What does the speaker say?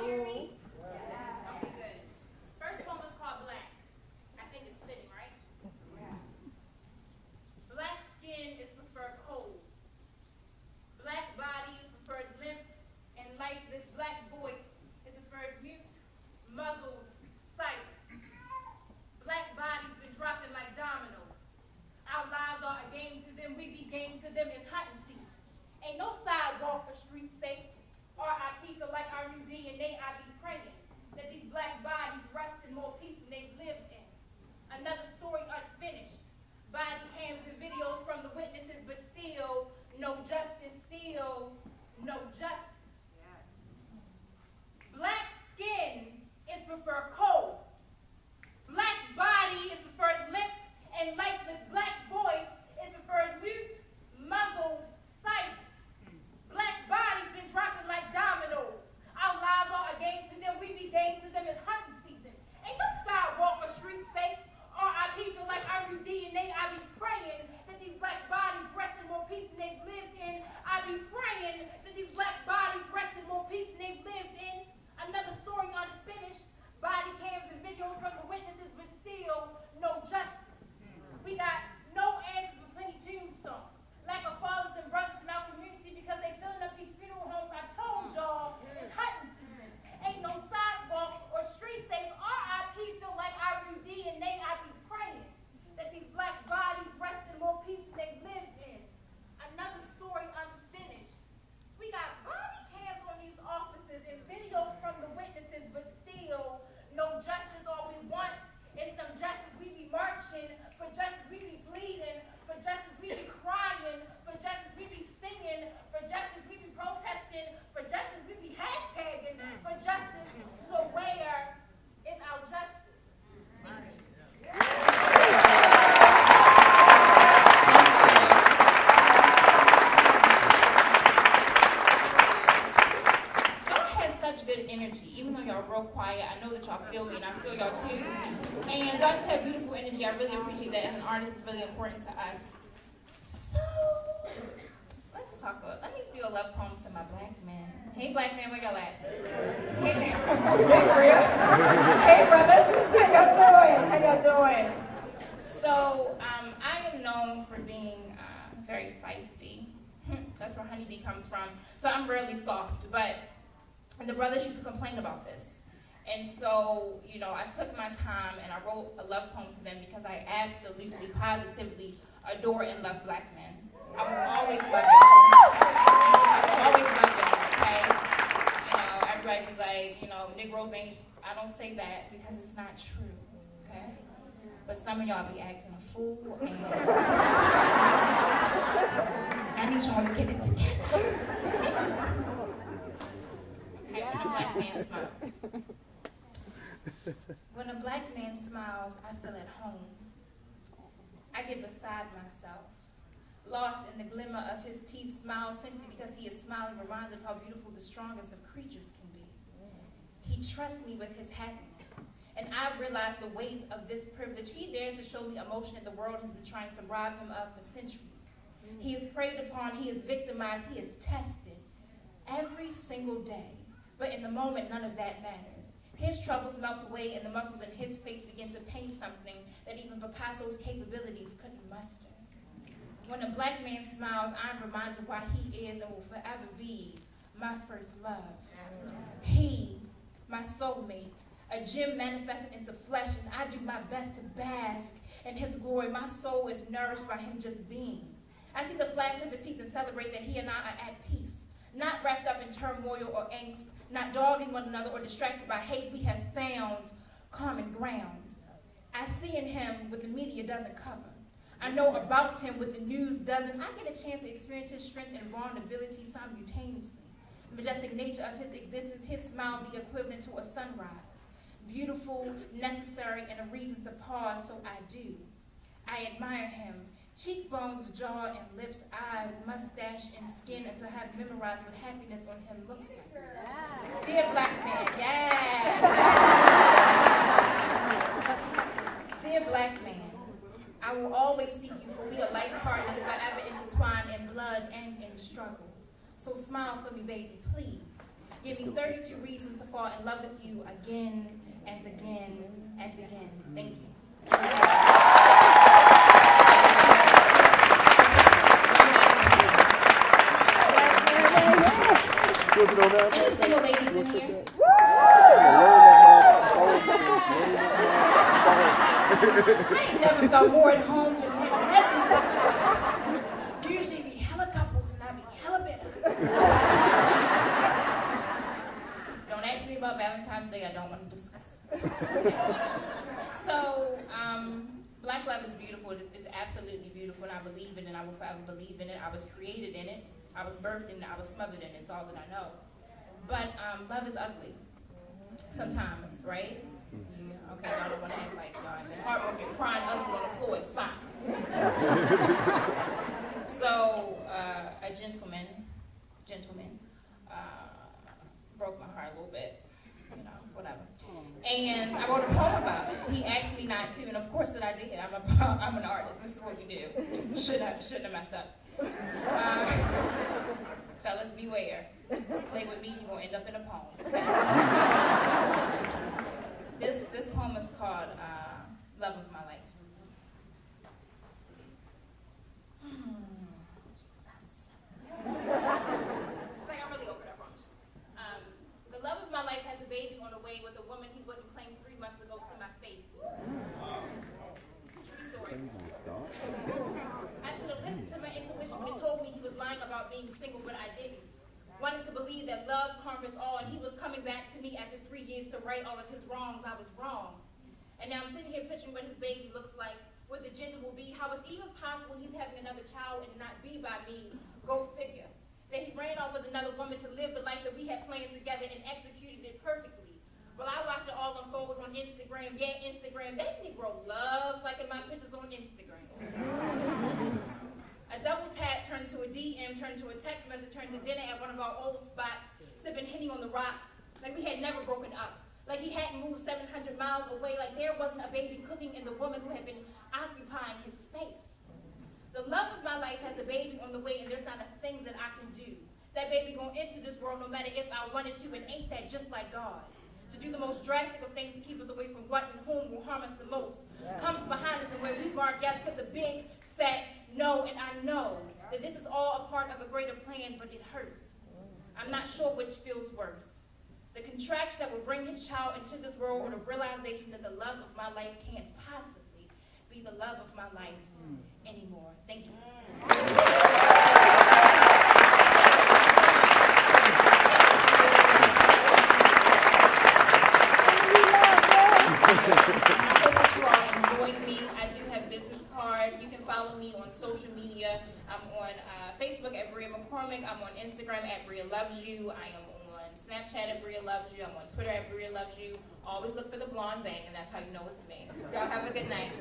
hear me? Okay, good. First one was called black. I think it's fitting, right? Black skin is preferred cold. Black body is preferred limp and lifeless. Black voice is preferred mute, muzzled, silent. Black bodies been dropping like dominoes. Our lives are a game to them. We be game to them. It's hunting season. Ain't no sidewalk or street safe. R.I.P. feel like our new DNA. I be praying that these black bodies rest in more peace than they've lived in. Another story unfinished. Body cams and videos from the witnesses, but still no justice. Still no justice. Yes. Black skin is preferred cold. Black body is preferred limp and lifeless. Black voice is preferred mute, muzzled, silent. Black bodies been dropping like dominoes. Our lives are a game to them. We be game to them. It's hunting season. Ain't no sidewalk or street safe. R.I.P. feel like our new DNA. I be praying that these black bodies rest in more peace than they've lived in. I be praying that these black bodies rest in more peace than they've lived in. Another story unfinished. Body cams and videos from the witnesses, but still no justice. We got no answers for plenty tombstones. Lack of fathers and brothers in our community because they filling up these funeral homes. I told y'all it's hunting season. Ain't no sidewalk or street safe. R.I.P. feel like our new DNA. I be praying that these black bodies rest in more peace than they've lived in. Another story unfinished. We got body cams on these offices and videos from the witnesses, but still no justice. All we want is some justice. We be marching for justice. We be bleeding for justice. We be crying for justice. We be singing for justice. We be protesting for justice. We be hashtagging for justice. So where is our justice? Good energy, even though y'all real quiet. I know that y'all feel me and I feel y'all too. And y'all just have beautiful energy. I really appreciate that. As an artist, it's really important to us. So let's talk about, let me do a love poem to my black men. Hey black men, where y'all at? Hey, hey Bria. Hey brothers, how y'all doing? How y'all doing? So I am known for being very feisty. That's where honeybee comes from. So I'm rarely soft, but and the brothers used to complain about this. And so, you know, I took my time and I wrote a love poem to them because I absolutely, positively adore and love black men. I will always love them. Always love them, okay? You know, everybody be like, you know, Negroes ain't, I don't say that because it's not true, okay? But some of y'all be acting a fool and I need y'all to get it together. When a black man smiles. When a black man smiles, I feel at home. I get beside myself, lost in the glimmer of his teeth. Smile simply because he is smiling, reminded of how beautiful the strongest of creatures can be. He trusts me with his happiness, and I realize the weight of this privilege. He dares to show me emotion that the world has been trying to rob him of for centuries. He is preyed upon, he is victimized, he is tested every single day. But in the moment, none of that matters. His troubles melt away and the muscles in his face begin to paint something that even Picasso's capabilities couldn't muster. When a black man smiles, I'm reminded why he is and will forever be my first love. He, my soulmate, a gem manifested into flesh, and I do my best to bask in his glory. My soul is nourished by him just being. I see the flash of his teeth and celebrate that he and I are at peace, not wrapped up in turmoil or angst, not dogging one another or distracted by hate. We have found common ground. I see in him what the media doesn't cover. I know about him what the news doesn't. I get a chance to experience his strength and vulnerability simultaneously. The majestic nature of his existence, his smile, the equivalent to a sunrise. Beautiful, necessary, and a reason to pause, so I do. I admire him. Cheekbones, jaw, and lips, eyes, mustache, and skin, and to have memorized what happiness on him looks like. Yeah. Dear black man, yeah. Dear black man, I will always seek you, for we are life partners forever intertwined in blood and in struggle. So smile for me, baby, please. Give me 32 reasons to fall in love with you again and again and again. Thank you. Any single ladies in here? I ain't never felt more at home than that. Usually be hella couples and I be hella bitter. Don't ask me about Valentine's Day, I don't want to discuss it. So, black love is beautiful. It's absolutely beautiful, and I believe in it, and I will forever believe in it. I was created in it. I was birthed in it. I was smothered in it. It's all that I know. But love is ugly. Sometimes, right? Yeah, okay, I don't want to act like y'all. If heartbroken, crying ugly on the floor, it's fine. So, a gentleman, broke my heart a little bit, you know, whatever. And I wrote a poem about it. He asked me not to, and of course that I did. I'm an artist. This is what we do. Shouldn't have messed up. Fellas, beware. Play with me, you're gonna end up in a poem. This poem is called Love of My Life. Jesus. It's like I'm really over that, I promise you. The love of my life has a baby on the way with a woman he wouldn't claim 3 months ago to my face. True story. I should have listened to my intuition when it told me he was lying about being single, but I didn't. Wanted to believe that love conquers all, and he was coming back to me after 3 years to right all of his wrongs. I was wrong. And now I'm sitting here picturing what his baby looks like, what the gender will be, how it's even possible he's having another child and not be by me. Go figure. That he ran off with another woman to live the life that we had planned together and executed it perfectly. Well, I watched it all unfold on Instagram. Yeah, Instagram. That Negro loves liking my pictures on Instagram. A double tap turned to a DM, turned to a text message, turned to dinner at one of our old spots, sipping Henny on the rocks, like we had never broken up, like he hadn't moved 700 miles away, like there wasn't a baby cooking in the woman who had been occupying his space. The love of my life has a baby on the way, and there's not a thing that I can do. That baby gonna enter this world no matter if I wanted to, and ain't that just like God? To do the most drastic of things to keep us away from what and whom will harm us the most. Comes behind us, and where we bark yes puts a big, fat no, and I know that this is all a part of a greater plan, but it hurts. I'm not sure which feels worse. The contraction that will bring his child into this world, or the realization that the love of my life can't possibly be the love of my life anymore. Thank you. You can follow me on social media. I'm on Facebook at Bria McCormick. I'm on Instagram at Bria Loves You. I am on Snapchat at Bria Loves You. I'm on Twitter at Bria Loves You. Always look for the blonde bang, and that's how you know it's me. Y'all have a good night.